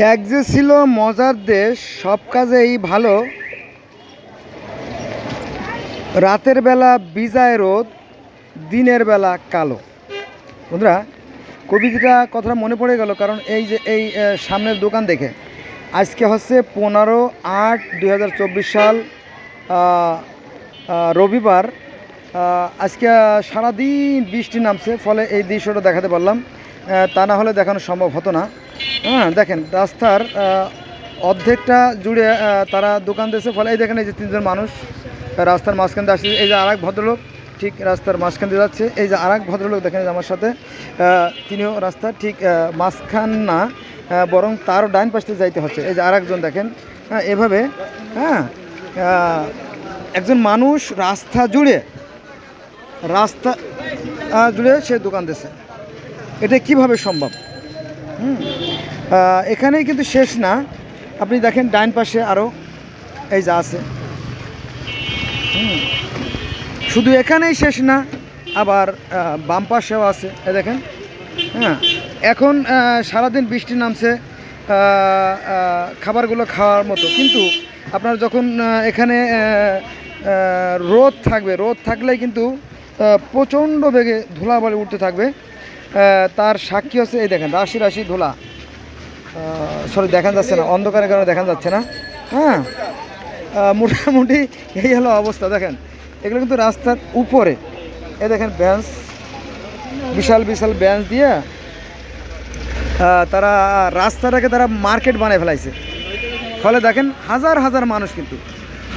এক যে ছিল মজার দেশ, সব কাজেই ভালো, রাতের বেলা বিজায় রোদ, দিনের বেলা কালো। বন্ধুরা, কবিতা কথাটা মনে পড়ে গেল, কারণ এই যে সামনের দোকান দেখে আজকে হচ্ছে 15/8/2024 সাল, রবিবার। আজকে সারাদিন বৃষ্টি নামছে, ফলে এই দৃশ্যটা দেখাতে পারলাম, তা না হলে দেখানো সম্ভব হতো না। হ্যাঁ, দেখেন রাস্তার অর্ধেকটা জুড়ে তারা দোকান দিয়েছে, ফলে এই দেখেন এই যে তিনজন মানুষ রাস্তার মাঝখান দিয়ে আসছে। এই যে আরেক ভদ্রলোক ঠিক রাস্তার মাঝখান দিয়ে যাচ্ছে। এই যে আরেক ভদ্রলোক দেখেন আমার সাথে, তিনিও রাস্তা ঠিক মাঝখান না, বরং তারও ডাইন পাশে যাইতে হচ্ছে। এই যে আরেকজন দেখেন, হ্যাঁ এভাবে, হ্যাঁ একজন মানুষ রাস্তা জুড়ে সে দোকান দিয়েছে। এটা কিভাবে সম্ভব? এখানেই কিন্তু শেষ না, আপনি দেখেন ডাইন পাশে আরও এই যা আছে। শুধু এখানেই শেষ না, আবার বাম পাশেও আছে, এ দেখেন। হ্যাঁ, এখন সারাদিন বৃষ্টি নামছে, খাবারগুলো খাওয়ার মতো, কিন্তু আপনার যখন এখানে রোদ থাকবে, রোদ থাকলেই কিন্তু প্রচণ্ড বেগে ধুলাবালি উঠতে থাকবে। তার সাক্ষী হচ্ছে এই দেখেন রাশি রাশি ধুলা। সরি, দেখা যাচ্ছে না, অন্ধকারের কারণে দেখা যাচ্ছে না। হ্যাঁ, মোটামুটি এই হলো অবস্থা। দেখেন এগুলো কিন্তু রাস্তার উপরে, এ দেখেন বেঞ্চ, বিশাল বিশাল বেঞ্চ দিয়ে তারা রাস্তাটাকে তারা মার্কেট বানিয়ে ফেলাইছে। ফলে দেখেন হাজার হাজার মানুষ, কিন্তু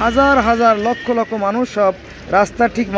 হাজার হাজার লক্ষ লক্ষ মানুষ সব রাস্তা ঠিক